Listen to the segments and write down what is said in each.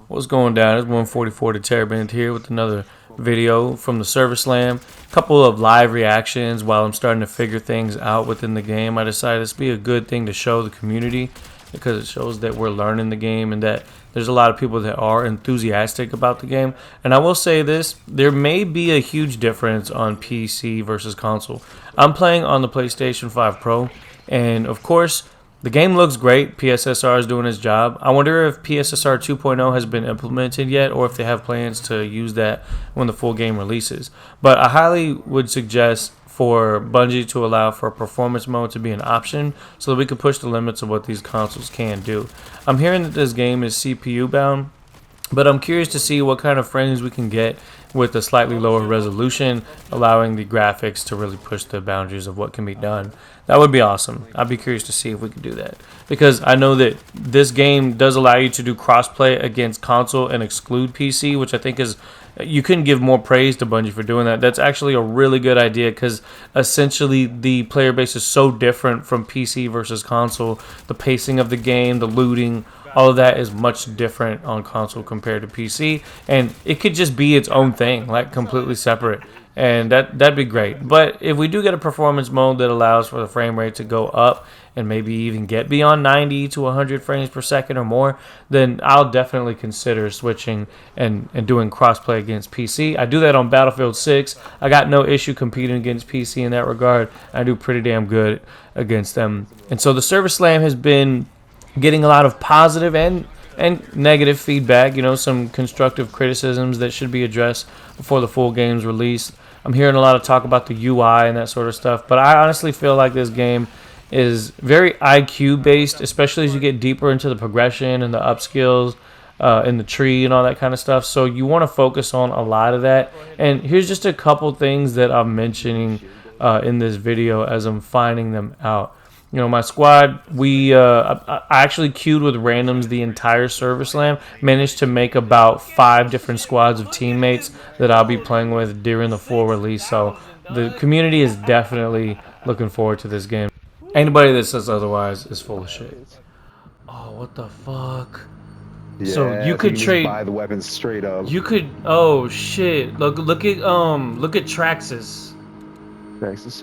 What's going down? It's 144 to Teraband here with another video from the Server Slam. Couple of live reactions while I'm starting to figure things out within the game. I decided this would be a good thing to show the community because it shows that we're learning the game and that there's a lot of people that are enthusiastic about the game. And I will say this, there may be a huge difference on PC versus console. I'm playing on the PlayStation 5 Pro, and of course, the game looks great. PSSR is doing its job. I wonder if PSSR 2.0 has been implemented yet, or if they have plans to use that when the full game releases. But I highly would suggest for Bungie to allow for performance mode to be an option so that we can push the limits of what these consoles can do. I'm hearing that this game is CPU bound, but I'm curious to see what kind of frames we can get with a slightly lower resolution, allowing the graphics to really push the boundaries of what can be done. That would be awesome. I'd be curious to see if we could do that, because I know that this game does allow you to do crossplay against console and exclude PC, which I think is, you couldn't give more praise to Bungie for doing that. That's actually a really good idea, because essentially the player base is so different from PC versus console. The pacing of the game, the looting, all of that is much different on console compared to PC, and it could just be its own thing, like completely separate, and that'd be great. But if we do get a performance mode that allows for the frame rate to go up and maybe even get beyond 90 to 100 frames per second or more, then I'll definitely consider switching and doing crossplay against PC. I do that on Battlefield 6. I got no issue competing against PC in that regard. I do pretty damn good against them. And so the Server Slam has been getting a lot of positive and negative feedback, some constructive criticisms that should be addressed before the full game's release. I'm hearing a lot of talk about the UI and that sort of stuff, but I honestly feel like this game is very IQ based, especially as you get deeper into the progression and the upskills in the tree and all that kind of stuff. So you want to focus on a lot of that. And here's just a couple things that I'm mentioning in this video as I'm finding them out. My squad, I actually queued with randoms the entire Server Slam, managed to make about 5 different squads of teammates that I'll be playing with during the full release. So the community is definitely looking forward to this game. Anybody that says otherwise is full of shit. Oh, what the fuck? Yeah, so you could trade, buy the weapons straight up. You could, oh shit. Look at Traxxas. Traxxas.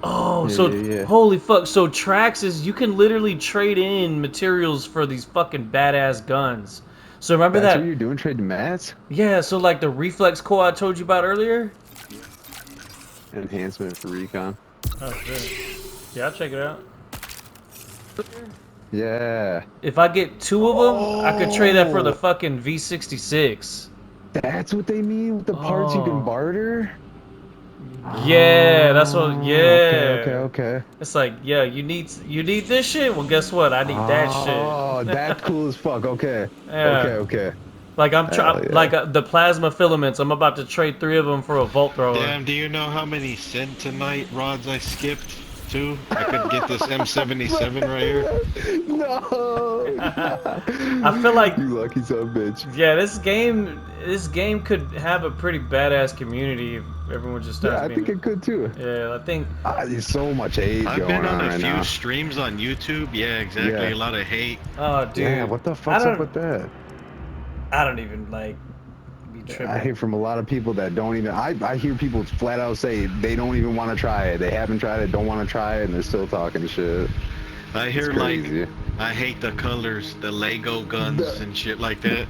Oh, yeah, so holy fuck. So Traxxas, you can literally trade in materials for these fucking badass guns. So remember That's that what you're doing, trading mats? Yeah, so like the reflex core I told you about earlier? Enhancement for recon. Oh shit. Yeah, I'll check it out. Yeah. If I get 2 of them, I could trade that for the fucking V66. That's what they mean with the parts you can barter? Yeah, that's what. Yeah. Okay. It's like, yeah, you need this shit. Well, guess what? I need that shit. Oh, that's cool as fuck. Okay. Yeah. Okay. Like I'm trying, like the plasma filaments. I'm about to trade 3 of them for a volt thrower. Damn, do you know how many Centinite rods I skipped too? I could get this M77 right here. No. I feel like you lucky son of a bitch. Yeah, this game could have a pretty badass community if everyone just starts. Yeah, I think it could too. Yeah, I think there's so much hate I've going been on a right few now. streams on YouTube. Yeah, exactly. Yeah. A lot of hate. Oh, dude. Yeah, what the fuck's up with that? I don't even be tripping. I hear from a lot of people that don't even. I hear people flat out say they don't even want to try it. They haven't tried it, don't want to try it, and they're still talking shit. I hear like, I hate the colors, the Lego guns and shit like that.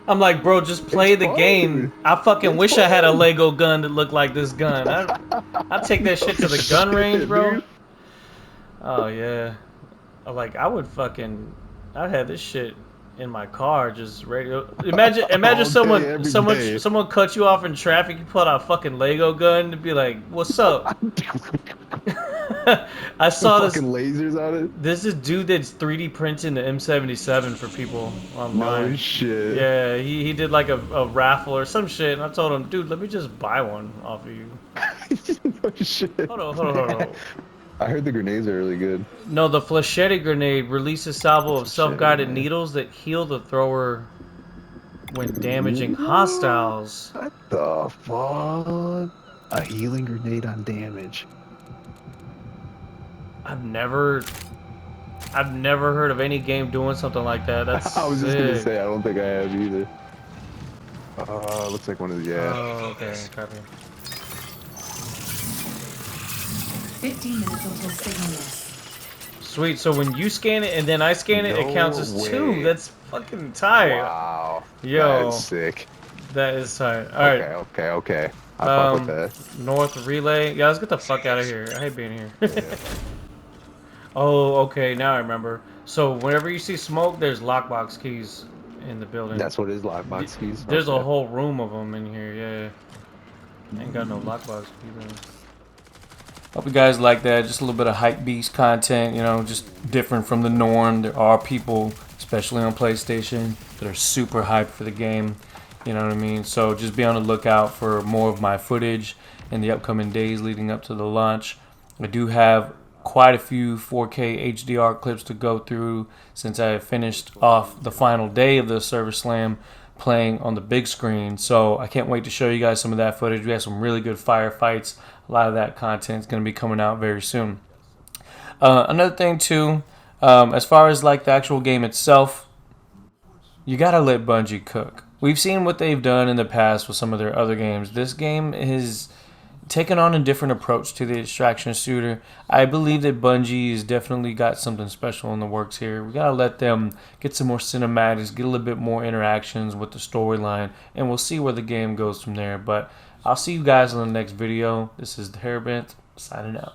I'm like, bro, just play the game. I fucking wish I had a Lego gun that looked like this gun. I'd take that shit to the gun range, bro. Oh yeah. Like I'd have this shit in my car just ready. Imagine someone cut you off in traffic, you pull out a fucking Lego gun and be like, "What's up?" I saw this fucking lasers on it. This is dude that's 3D printing the M77 for people online. No shit. Yeah, he did like a raffle or some shit, and I told him, dude, let me just buy one off of you. No shit. Hold on. I heard the grenades are really good. No, the flechette grenade releases salvo of self-guided needles that heal the thrower when damaging hostiles. What the fuck? A healing grenade on damage. I've never I've never heard of any game doing something like that. That's I was just gonna sick. say I don't think I have either. Looks like one of the Oh, okay, copy. 15 minutes until signal loss. Sweet. So when you scan it and then I scan it, it counts as way. 2. That's fucking tight. Wow. Yo, That is sick. that is tight. All right. Okay. I fuck with that. North relay. Yeah, let's get the fuck out of here. I hate being here. Yeah. Oh, okay. Now I remember. So whenever you see smoke, there's lockbox keys in the building. That's what his lockbox keys. There's a whole room of them in here. Yeah. Ain't got no lockbox keys. Hope you guys like that. Just a little bit of HypeBeast content. You know, just different from the norm. There are people, especially on PlayStation, that are super hyped for the game. You know what I mean? So just be on the lookout for more of my footage in the upcoming days leading up to the launch. I do have quite a few 4K HDR clips to go through since I finished off the final day of the Server Slam playing on the big screen. So I can't wait to show you guys some of that footage. We have some really good firefights. A lot of that content is going to be coming out very soon. Another thing too, as far as like the actual game itself, you gotta let Bungie cook. We've seen what they've done in the past with some of their other games. This game is taken on a different approach to the extraction shooter. I believe that Bungie has definitely got something special in the works here. We gotta let them get some more cinematics, get a little bit more interactions with the storyline, and we'll see where the game goes from there. But I'll see you guys in the next video. This is the Hairbent, signing out.